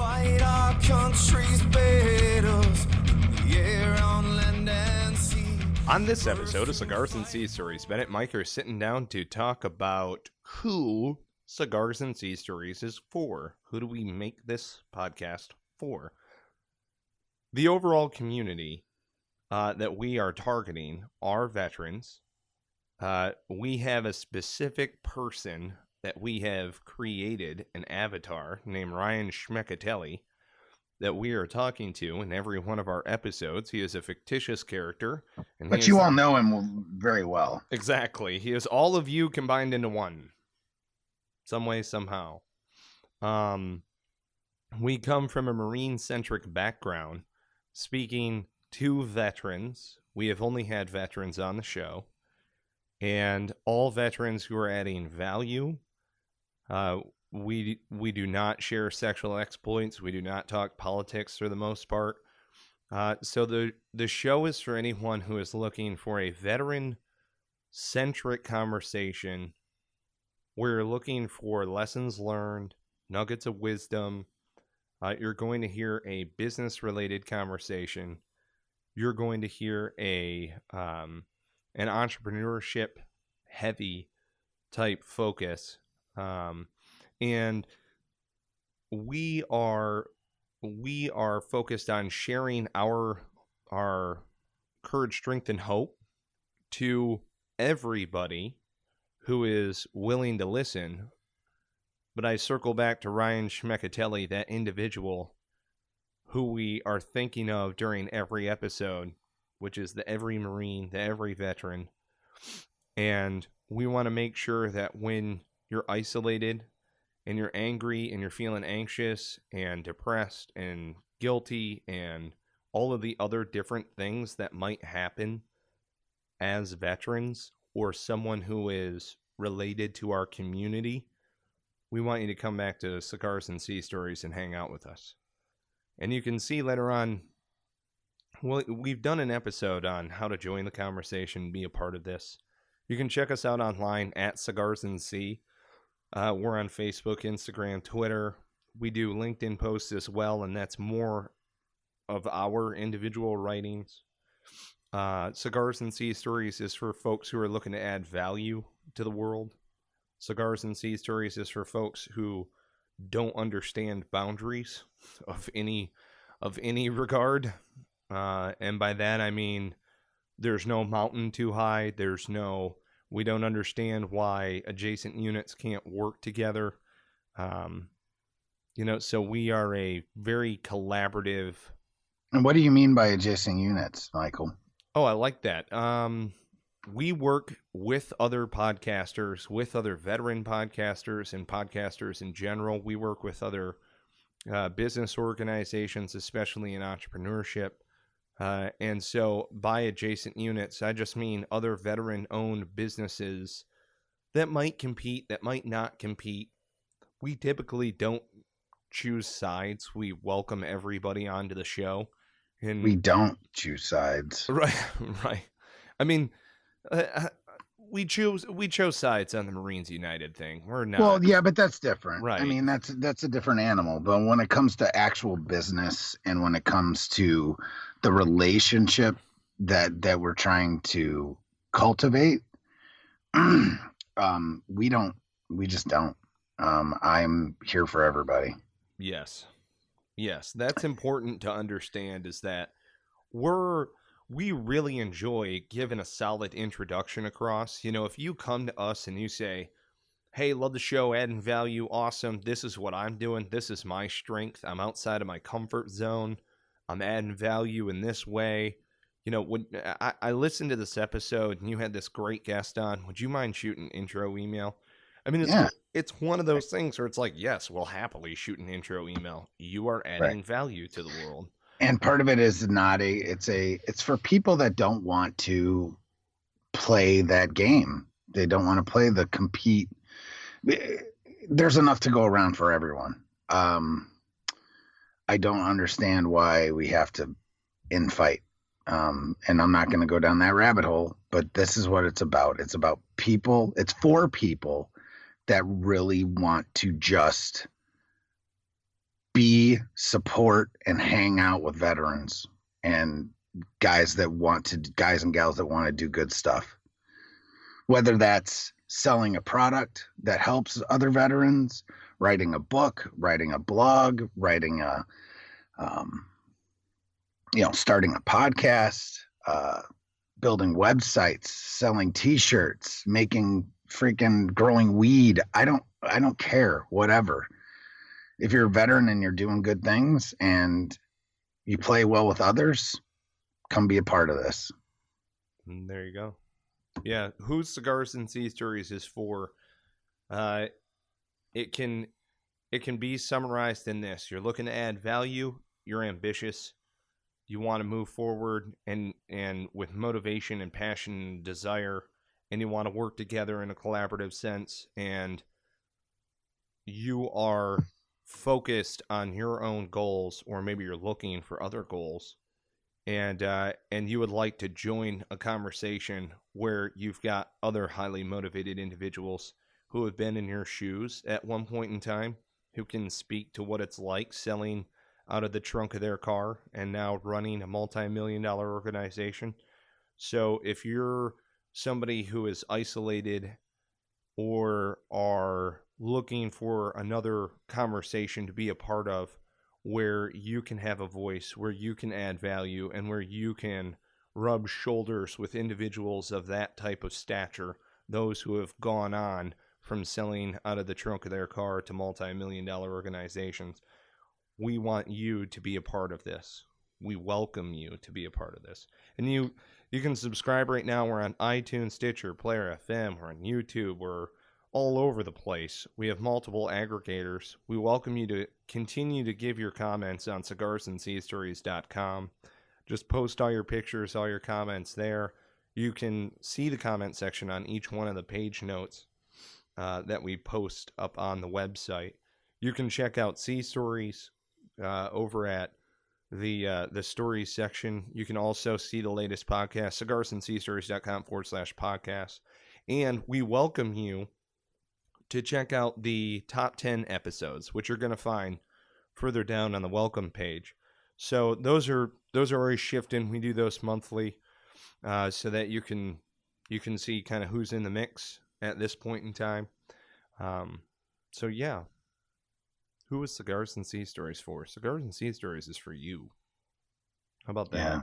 fight our country's battles, yeah, on land and sea. On this episode of Cigars and Sea Stories, Bennett and Mike are sitting down to talk about who Cigars and Sea Stories is for. Who do we make this podcast for? The overall community that we are targeting are veterans. We have a specific person that we have created, an avatar named Ryan Schmeckatelli, that we are talking to in every one of our episodes. He is a fictitious character. But you all know him very well. Exactly. He is all of you combined into one. Some way, somehow. We come from a Marine-centric background, speaking to veterans. We have only had veterans on the show. And all veterans who are adding value. We do not share sexual exploits. We do not talk politics for the most part. So the show is for anyone who is looking for a veteran-centric conversation. We're looking for lessons learned, nuggets of wisdom. You're going to hear a business-related conversation. You're going to hear an entrepreneurship-heavy type focus. And we are focused on sharing our courage, strength, and hope to everybody who is willing to listen. But I circle back to Ryan Schmeckatelli, that individual who we are thinking of during every episode, which is the every Marine, the every veteran. And we want to make sure that when you're isolated and you're angry and you're feeling anxious and depressed and guilty and all of the other different things that might happen as veterans or someone who is related to our community, we want you to come back to Cigars and Sea Stories and hang out with us. And you can see later on, well, we've done an episode on how to join the conversation, be a part of this. You can check us out online at Cigars and Sea. We're on Facebook, Instagram, Twitter. We do LinkedIn posts as well, and that's more of our individual writings. Cigars and Sea Stories is for folks who are looking to add value to the world. Cigars and Sea Stories is for folks who don't understand boundaries of any regard. And by that I mean there's no mountain too high. We don't understand why adjacent units can't work together. So we are a very collaborative. And what do you mean by adjacent units, Michael? Oh, I like that. We work with other podcasters, with other veteran podcasters and podcasters in general. We work with other business organizations, especially in entrepreneurship. And so by adjacent units, I just mean other veteran-owned businesses that might compete, that might not compete. We typically don't choose sides. We welcome everybody onto the show. And we don't choose sides. Right. I mean, we chose sides on the Marines United thing. We're not. Well, yeah, but that's different. Right. I mean, that's a different animal. But when it comes to actual business and when it comes to the relationship that we're trying to cultivate, we just don't. I'm here for everybody. Yes, that's important to understand, is that we really enjoy giving a solid introduction across. If you come to us and you say, hey, love the show, adding value, awesome, this is what I'm doing, this is my strength, I'm outside of my comfort zone, I'm adding value in this way. When I listened to this episode and you had this great guest on, would you mind shooting an intro email? I mean, it's one of those things where it's like, yes, we'll happily shoot an intro email. You are adding value to the world. And part of it is it's for people that don't want to play that game. They don't want to play the compete. There's enough to go around for everyone. I don't understand why we have to infight. And I'm not going to go down that rabbit hole, but this is what it's about. It's about people. It's for people that really want to just be support, and hang out with veterans and guys and gals that want to do good stuff. Whether that's selling a product that helps other veterans, writing a book, writing a blog, writing a, starting a podcast, building websites, selling T-shirts, making freaking growing weed. I don't care, whatever. If you're a veteran and you're doing good things and you play well with others, come be a part of this. And there you go. Yeah, who Cigars and Sea Stories is for. It can be summarized in this. You're looking to add value, you're ambitious, you want to move forward and with motivation and passion and desire, and you want to work together in a collaborative sense, and you are focused on your own goals, or maybe you're looking for other goals, and you would like to join a conversation where you've got other highly motivated individuals who have been in your shoes at one point in time, who can speak to what it's like selling out of the trunk of their car and now running a multi-million-dollar organization. So if you're somebody who is isolated or are looking for another conversation to be a part of, where you can have a voice, where you can add value, and where you can rub shoulders with individuals of that type of stature, those who have gone on from selling out of the trunk of their car to multi-million-dollar organizations, we want you to be a part of this. We welcome you to be a part of this. And you can subscribe right now. We're on iTunes, Stitcher, Player FM. We're on YouTube. We're all over the place. We have multiple aggregators. We welcome you to continue to give your comments on cigarsandseastories.com. Just post all your pictures, all your comments there. You can see the comment section on each one of the page notes that we post up on the website. You can check out Sea Stories over at the stories section. You can also see the latest podcast, cigarsandseastories.com/podcast. And we welcome you to check out the top 10 episodes, which you're going to find further down on the welcome page. So those are always shifting. We do those monthly, so that you can see kind of who's in the mix at this point in time. So yeah, who is Cigars and Sea Stories for? Cigars and Sea Stories is for you. How about that?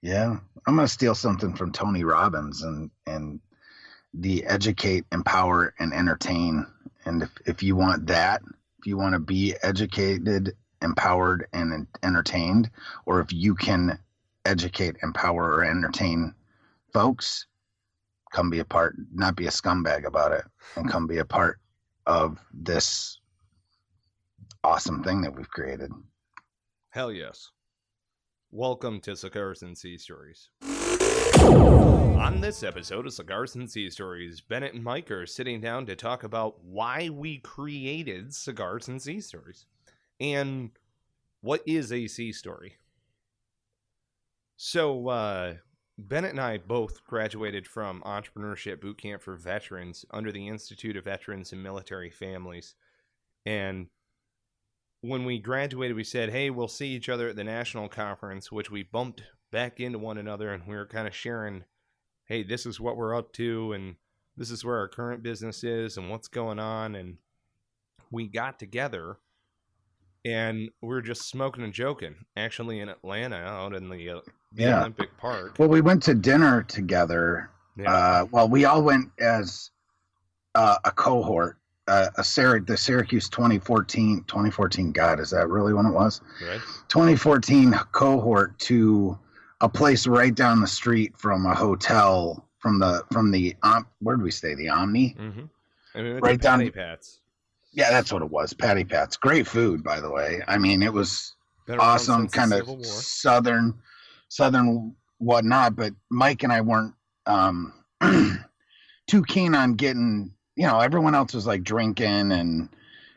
Yeah. I'm gonna steal something from Tony Robbins and the educate, empower, and entertain. And if you want that, if you want to be educated, empowered, and entertained, or if you can educate, empower, or entertain folks, come be a part, not be a scumbag about it, and come be a part of this awesome thing that we've created. Hell yes. Welcome to Cigars and Sea Stories. On this episode of Cigars and Sea Stories, Bennett and Mike are sitting down to talk about why we created Cigars and Sea Stories. And what is a sea story? So, Bennett and I both graduated from Entrepreneurship Boot Camp for Veterans under the Institute of Veterans and Military Families. And when we graduated, we said, hey, we'll see each other at the national conference, which we bumped back into one another, and we were kind of sharing, hey, this is what we're up to, and this is where our current business is, and what's going on. And we got together, and we were just smoking and joking, actually in Atlanta, out in the Olympic Park. Well, we went to dinner together. Yeah. Well, we all went as a cohort. The Syracuse 2014, God, is that really when it was? Right. 2014 cohort to a place right down the street from a hotel, from the where did we stay? The Omni? Mm-hmm. I mean, right down Patty Pat's. Yeah, that's what it was. Patty Pat's. Great food, by the way. I mean, it was awesome, kind of southern whatnot, but Mike and I weren't too keen on getting, everyone else was like drinking, and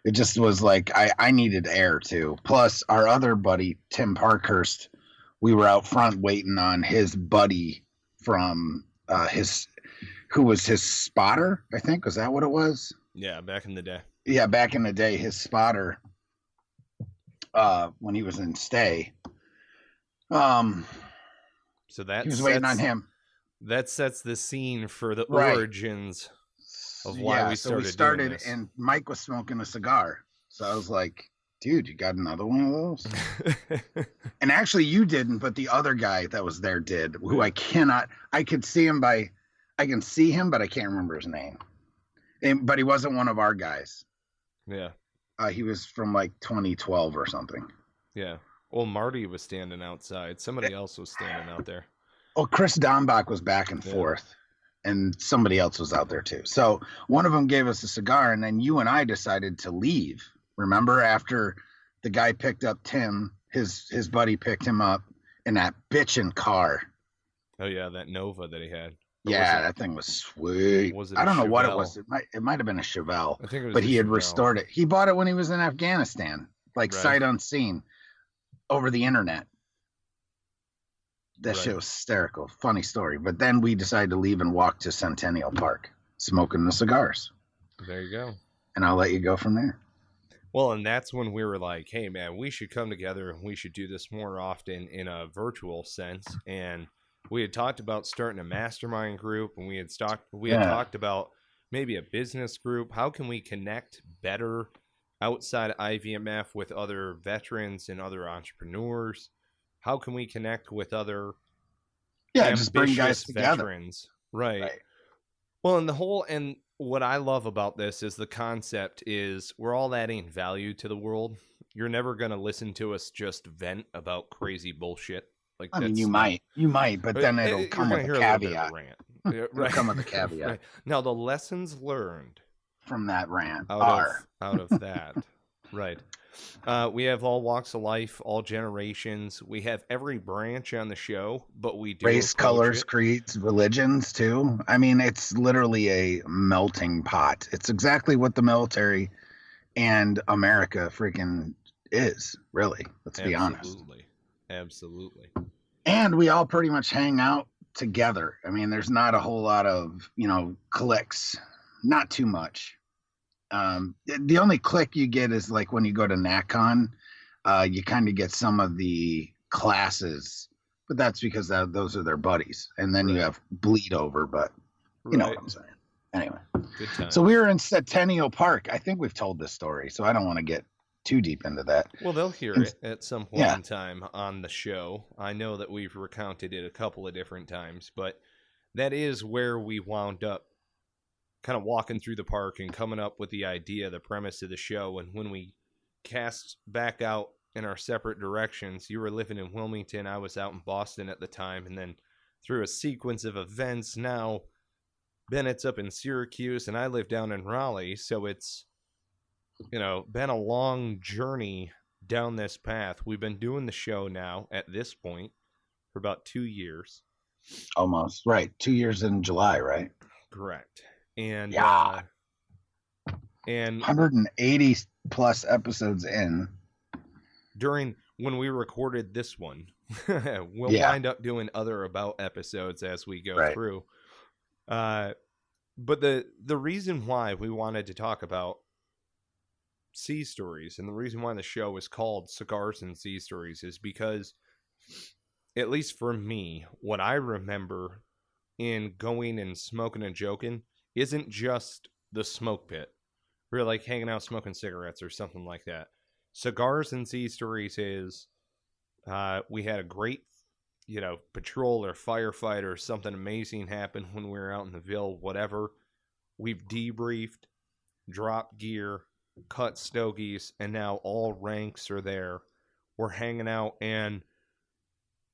it just was like I needed air too. Plus our other buddy, Tim Parkhurst, we were out front waiting on his buddy from who was his spotter, I think. Was that what it was? Yeah, back in the day. Yeah, back in the day, his spotter. when he was in stay. So he was waiting on him. That sets the scene for the Right. origins of why we started doing this. And Mike was smoking a cigar. So I was like, dude, you got another one of those? And actually you didn't, but the other guy that was there did, who I can see him, but I can't remember his name. But he wasn't one of our guys. Yeah. He was from like 2012 or something. Yeah. Well, Marty was standing outside. Somebody else was standing out there. Well, Chris Dombach was back and forth, and somebody else was out there too. So one of them gave us a cigar, and then you and I decided to leave. Remember, after the guy picked up Tim, his buddy picked him up in that bitchin' car. Oh yeah, that Nova that he had. Yeah, that thing was sweet. I don't know what it was. It might have been a Chevelle. I think it was, but he had restored it. He bought it when he was in Afghanistan, like sight unseen, over the internet. That shit was hysterical. Funny story. But then we decided to leave and walk to Centennial Park, smoking the cigars. There you go. And I'll let you go from there. Well, and that's when we were like, hey, man, we should come together and we should do this more often in a virtual sense. And we had talked about starting a mastermind group, and we had talked about maybe a business group. How can we connect better outside IVMF with other veterans and other entrepreneurs? How can we connect with other just bring guys together. Veterans? Right. Well, and what I love about this is the concept is we're all adding value to the world. You're never going to listen to us just vent about crazy bullshit. Like, I mean, you might, but then it'll come with a caveat. Right. Come with a caveat. Right. Now, the lessons learned from that rant out of that. Right. We have all walks of life, all generations. We have every branch on the show, but we do race, colors, creeds, religions too. I mean, it's literally a melting pot. It's exactly what the military and America freaking is, really. Let's be honest. Absolutely. And we all pretty much hang out together. I mean, there's not a whole lot of, cliques. Not too much. The only clique you get is like when you go to NatCon, you kind of get some of the classes, but that's because those are their buddies. And then you have bleed over, but you know what I'm saying. Anyway, good time. So we were in Centennial Park. I think we've told this story, so I don't want to get too deep into that. Well, they'll hear it at some point in time on the show. I know that we've recounted it a couple of different times, but that is where we wound up kind of walking through the park and coming up with the idea, the premise of the show. And when we cast back out in our separate directions, you were living in Wilmington, I was out in Boston at the time, and then through a sequence of events, now Bennett's up in Syracuse and I live down in Raleigh. So it's, been a long journey down this path. We've been doing the show now at this point for about 2 years. Almost, right. 2 years in July, right? Correct. And and 180 plus episodes in. During when we recorded this one, we'll wind up doing other about episodes as we go through. But the reason why we wanted to talk about Sea Stories and the reason why the show is called Cigars and Sea Stories is because, at least for me, what I remember in going and smoking and joking isn't just the smoke pit. We're like hanging out smoking cigarettes or something like that. Cigars and Sea Stories is we had a great, patrol or firefight or something amazing happened when we were out in the Ville, whatever. We've debriefed, dropped gear, cut stogies, and now all ranks are there. We're hanging out, and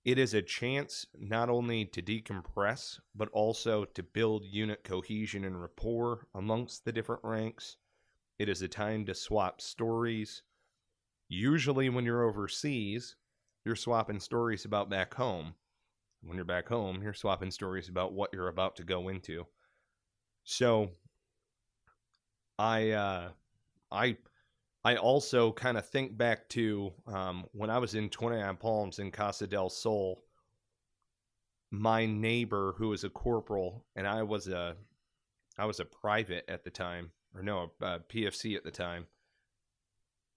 it is a chance not only to decompress, but also to build unit cohesion and rapport amongst the different ranks. It is a time to swap stories. Usually when you're overseas, you're swapping stories about back home. When you're back home, you're swapping stories about what you're about to go into. So I also kind of think back to when I was in 29 Palms in Casa del Sol. My neighbor, who was a corporal, and I was a private at the time, or no, a PFC at the time.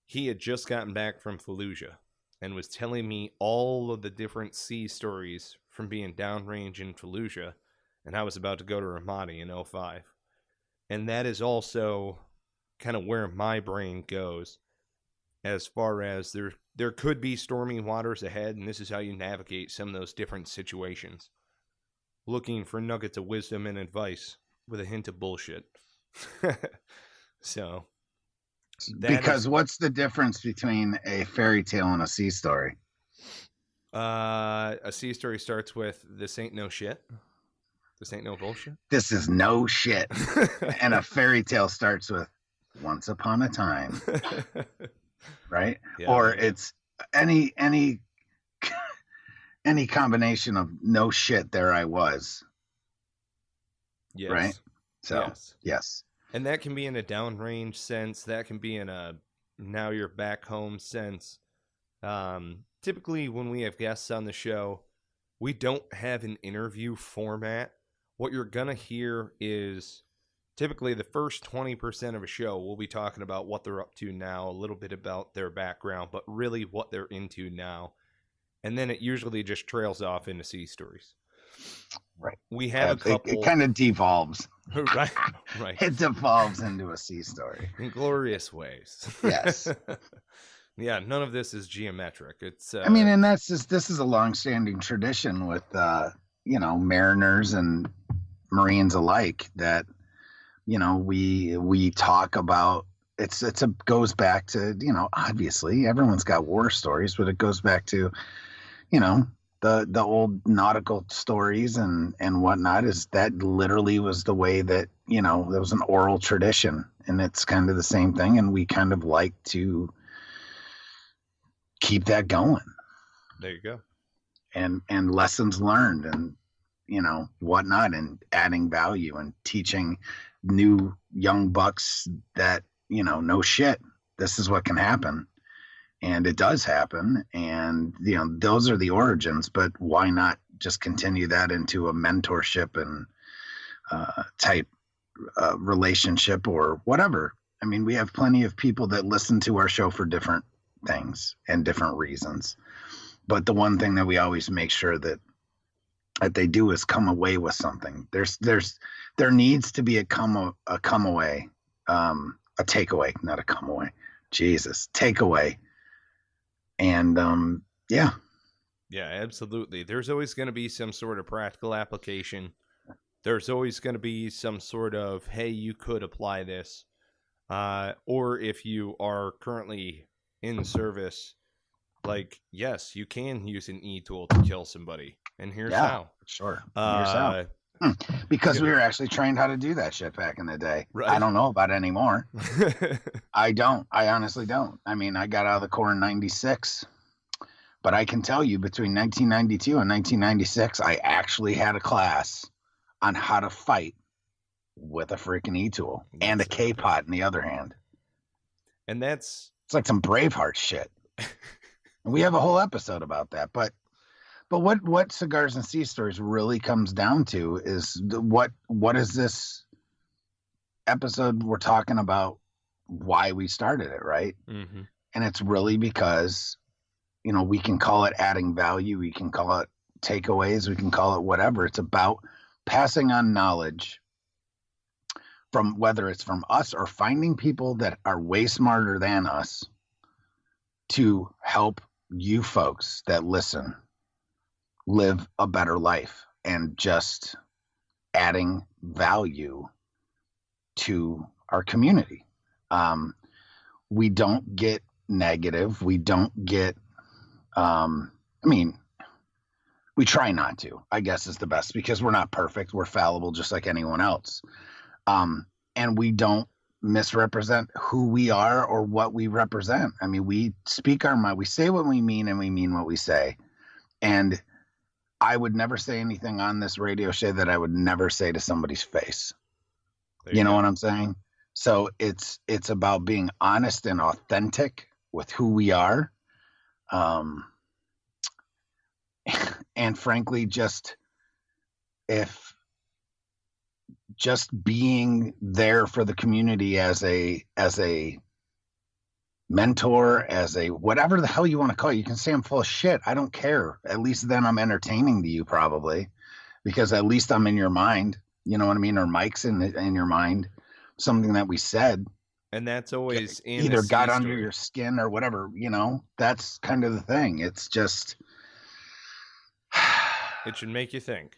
he had just gotten back from Fallujah and was telling me all of the different sea stories from being downrange in Fallujah, and I was about to go to Ramadi in 05. And that is also kind of where my brain goes as far as there could be stormy waters ahead, and this is how you navigate some of those different situations. Looking for nuggets of wisdom and advice with a hint of bullshit. So, because what's the difference between a fairy tale and a sea story? A sea story starts with, this ain't no shit. This ain't no bullshit. This is no shit. And a fairy tale starts with, once upon a time. Right? Yeah, or it's any combination of no shit, there I was. Yes. Right? So, yes. And that can be in a downrange sense. That can be in a now you're back home sense. Typically, when we have guests on the show, we don't have an interview format. What you're going to hear is typically the first 20% of a show, we'll be talking about what they're up to now, a little bit about their background, but really what they're into now. And then it usually just trails off into sea stories. Right. We have a couple. It kind of devolves. Right. It devolves into a sea story. In glorious ways. Yes. Yeah, none of this is geometric. It's. I mean, and this is a long-standing tradition with, mariners and Marines alike that, we talk about. It goes back to, obviously everyone's got war stories, but it goes back to, the old nautical stories and whatnot. Is that literally was the way that, there was an oral tradition, and it's kind of the same thing. And we kind of like to keep that going. There you go. And lessons learned and, whatnot, and adding value and teaching new young bucks that, no shit, this is what can happen. And it does happen. And, those are the origins, but why not just continue that into a mentorship and type relationship or whatever? I mean, we have plenty of people that listen to our show for different things and different reasons. But the one thing that we always make sure that they do is come away with something. There needs to be a come away, a takeaway, not a come away. Jesus, takeaway. And yeah, absolutely. There's always going to be some sort of practical application. There's always going to be some sort of, hey, you could apply this, or if you are currently in service, like, yes, you can use an e-tool to kill somebody, and here's how. Sure. Here's how. Because we were actually trained how to do that shit back in the day. Right. I don't know about it anymore. I honestly don't. I mean, I got out of the Corps in 96, but I can tell you between 1992 and 1996, I actually had a class on how to fight with a freaking e-tool and a K-pot in the other hand. And it's like some Braveheart shit. And we have a whole episode about that, but what Cigars and Sea Stories really comes down to is what is this episode we're talking about, why we started it, right? Mm-hmm. And it's really because, we can call it adding value, we can call it takeaways, we can call it whatever. It's about passing on knowledge from, whether it's from us or finding people that are way smarter than us, to help you folks that listen live a better life, and just adding value to our community. We don't get negative. We don't get, we try not to, I guess is the best, because we're not perfect. We're fallible just like anyone else. And we don't misrepresent who we are or what we represent. I mean, we speak our mind, we say what we mean, and we mean what we say. And I would never say anything on this radio show that I would never say to somebody's face. You know what I'm saying? So it's about being honest and authentic with who we are. And frankly, just being there for the community as a mentor, as a whatever the hell you want to call it. You can say I'm full of shit. I don't care. At least then I'm entertaining to you, probably, because at least I'm in your mind. You know what I mean? Or Mike's in your mind. Something that we said And that's always in either a sea got under story. your skin or whatever. That's kind of the thing. It's just It should make you think.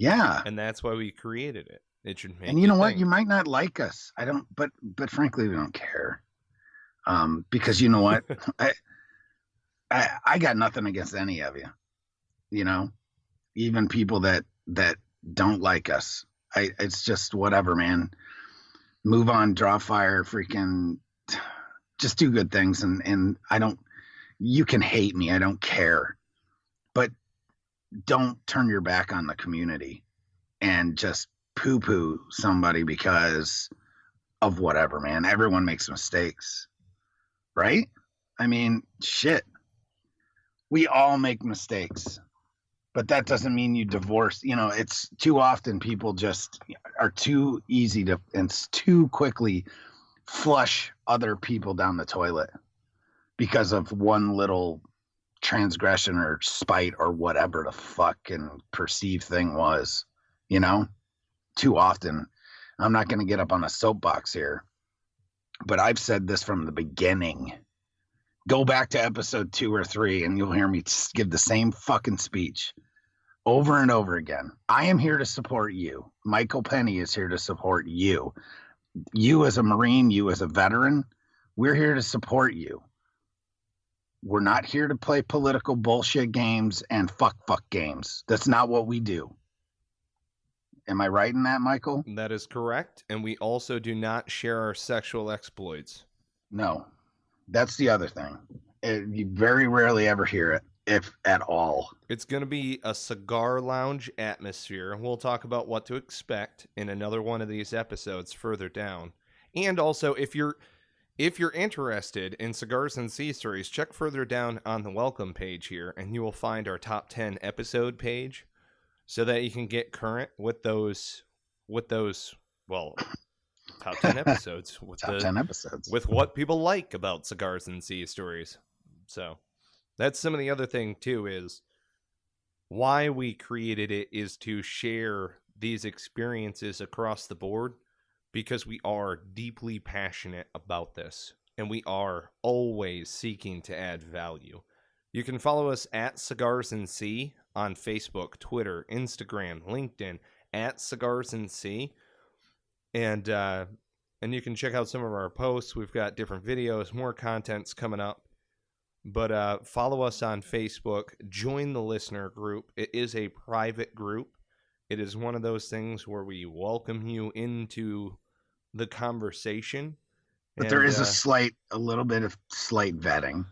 yeah. And that's why we created it. It should make And you know what? think. You might not like us. I don't, but frankly, we don't care. Because you know what? I got nothing against any of you, even people that don't like us. It's just whatever, man. Move on, draw fire, freaking just do good things. And you can hate me. I don't care, but don't turn your back on the community and just poo-poo somebody because of whatever, man. Everyone makes mistakes, right? I mean, shit. We all make mistakes, but that doesn't mean you divorce. It's too often people just are too easy to and too quickly flush other people down the toilet because of one little transgression or spite or whatever the fucking perceived thing was, too often. I'm not going to get up on a soapbox here, but I've said this from the beginning. Go back to episode 2 or 3 and you'll hear me give the same fucking speech over and over again. I am here to support you. Michael Penny is here to support you. You as a Marine, you as a veteran, we're here to support you. We're not here to play political bullshit games and fuck games. That's not what we do. Am I right in that, Michael? That is correct. And we also do not share our sexual exploits. No. That's the other thing. You very rarely ever hear it, if at all. It's going to be a cigar lounge atmosphere. We'll talk about what to expect in another one of these episodes further down. And also, if you're interested in Cigars and Sea Stories, check further down on the welcome page here, and you will find our top 10 episode page so that you can get current with those, well, top 10 episodes. Top 10 episodes. With what people like about Cigars and Sea Stories. So that's some of the other thing, too, is why we created it is to share these experiences across the board, because we are deeply passionate about this, and we are always seeking to add value. You can follow us at Cigars and Sea on Facebook, Twitter, Instagram, LinkedIn, at Cigars and Sea. And you can check out some of our posts. We've got different videos, more content's coming up. But follow us on Facebook. Join the listener group. It is a private group. It is one of those things where we welcome you into the conversation. But there is a little bit of slight vetting.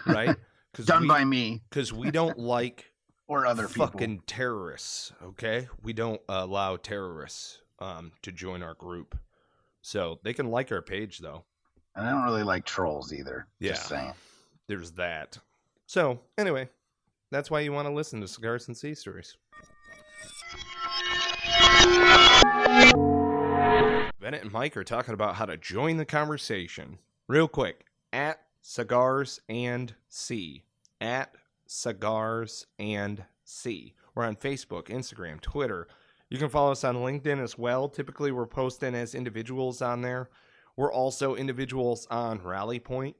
Right. Done by me. Because we don't like or other fucking terrorists, okay? We don't allow terrorists to join our group. So they can like our page, though. And I don't really like trolls either. Yeah. Just saying. There's that. So, anyway, that's why you want to listen to Cigars and Sea Stories. Bennett and Mike are talking about how to join the conversation. Real quick, at Cigars and Sea. At Cigars and Sea. We're on Facebook, Instagram, Twitter. You can follow us on LinkedIn as well. Typically, we're posting as individuals on there. We're also individuals on Rally Point.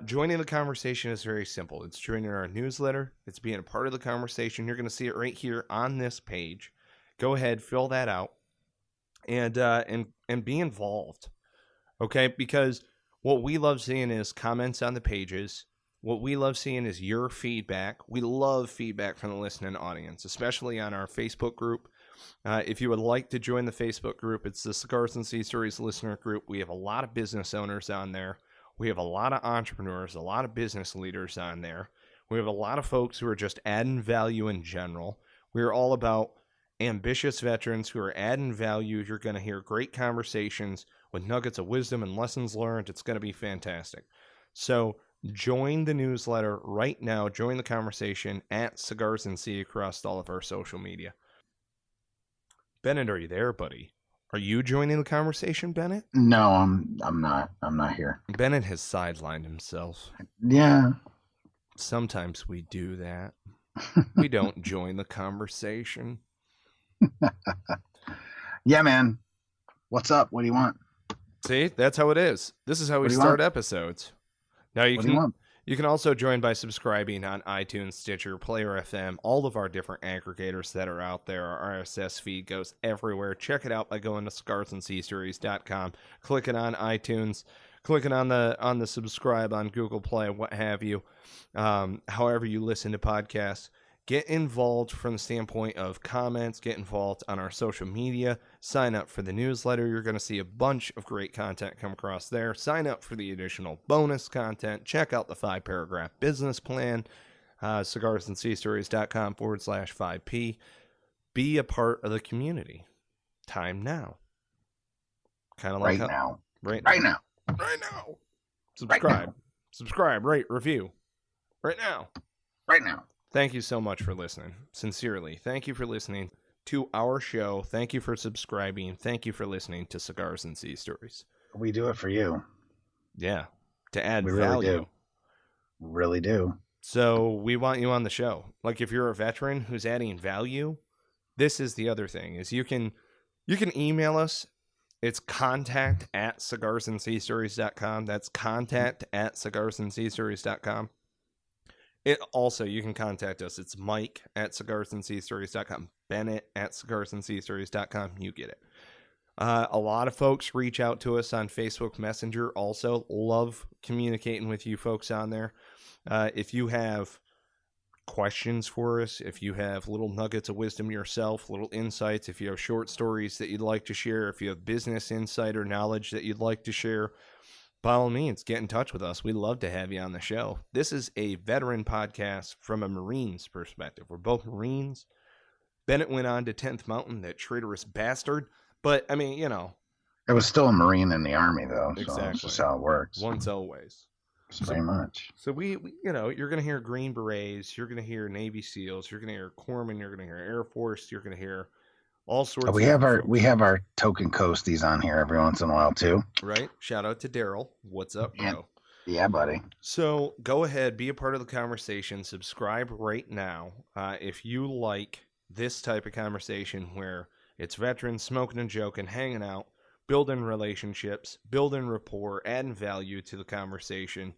Joining the conversation is very simple. It's joining our newsletter. It's being a part of the conversation. You're going to see it right here on this page. Go ahead, fill that out, and be involved. Okay? Because what we love seeing is comments on the pages. What we love seeing is your feedback. We love feedback from the listening audience, especially on our Facebook group. If you would like to join the Facebook group, it's the Cigars and Sea Stories listener group. We have a lot of business owners on there. We have a lot of entrepreneurs, a lot of business leaders on there. We have a lot of folks who are just adding value in general. We are all about ambitious veterans who are adding value. You're going to hear great conversations with nuggets of wisdom and lessons learned. It's going to be fantastic. So join the newsletter right now. Join the conversation at Cigars and Sea across all of our social media. Bennett, are you there, buddy? Are you joining the conversation, Bennett? No, I'm not. I'm not here. Bennett has sidelined himself. Yeah. Sometimes we do that. We don't join the conversation. Yeah, man. What's up? What do you want? See, that's how it is. This is how we What do you start want? episodes. Now What do you want? you can also join by subscribing on iTunes, Stitcher, Player FM, all of our different aggregators that are out there. Our RSS feed goes everywhere. Check it out by going to cigarsandseastories.com, clicking on iTunes, clicking on the subscribe on Google Play, what have you. However you listen to podcasts. Get involved from the standpoint of comments, get involved on our social media, sign up for the newsletter. You're going to see a bunch of great content come across there. Sign up for the additional bonus content. Check out the 5-paragraph business plan, cigarsandseastories.com/5P. Be a part of the community. Time now. Kind of like Right now. Right now. Subscribe. Right now. Subscribe, rate, review. Right now. Right now. Thank you so much for listening. Sincerely, thank you for listening to our show. Thank you for subscribing. Thank you for listening to Cigars and Sea Stories. We do it for you. Yeah, to add We really value. do. Really do. So we want you on the show. Like if you're a veteran who's adding value, this is the other thing, is you can email us. It's contact@cigarsandseastories.com. That's contact@cigarsandseastories.com. It also, you can contact us. It's Mike@cigarsandseastories.com, Bennett@cigarsandseastories.com. You get it. A lot of folks reach out to us on Facebook Messenger. Also, love communicating with you folks on there. If you have questions for us, if you have little nuggets of wisdom yourself, little insights, if you have short stories that you'd like to share, if you have business insight or knowledge that you'd like to share, by all means, get in touch with us. We'd love to have you on the show. This is a veteran podcast from a Marine's perspective. We're both Marines. Bennett went on to 10th Mountain, that traitorous bastard. But, I mean, you know. It was still a Marine in the Army, though. Exactly. So that's just how it works. Once always. Pretty much. So we you know, you're going to hear Green Berets. You're going to hear Navy SEALs. You're going to hear Corpsmen. You're going to hear Air Force. You're going to hear all sorts of We have our token coasties on here every once in a while too. Right. Shout out to Daryl. What's up, bro? Yeah, buddy. So go ahead, be a part of the conversation. Subscribe right now. If you like this type of conversation where it's veterans smoking and joking, hanging out, building relationships, building rapport, adding value to the conversation.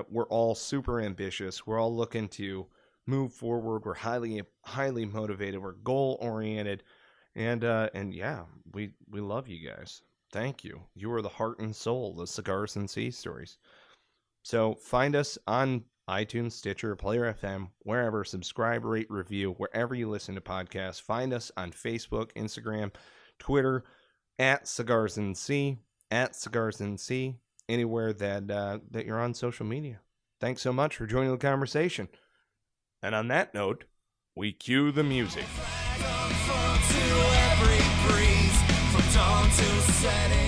We're all super ambitious. We're all looking to move forward. We're highly motivated. We're goal oriented. And yeah, we love you guys. Thank you. You are the heart and soul of Cigars and Sea Stories. So find us on iTunes, Stitcher, Player FM, wherever. Subscribe, rate, review, wherever you listen to podcasts. Find us on Facebook, Instagram, Twitter, @CigarsandSea, @CigarsandSea, anywhere that you're on social media. Thanks so much for joining the conversation. And on that note, we cue the music. To every breeze, from dawn to setting.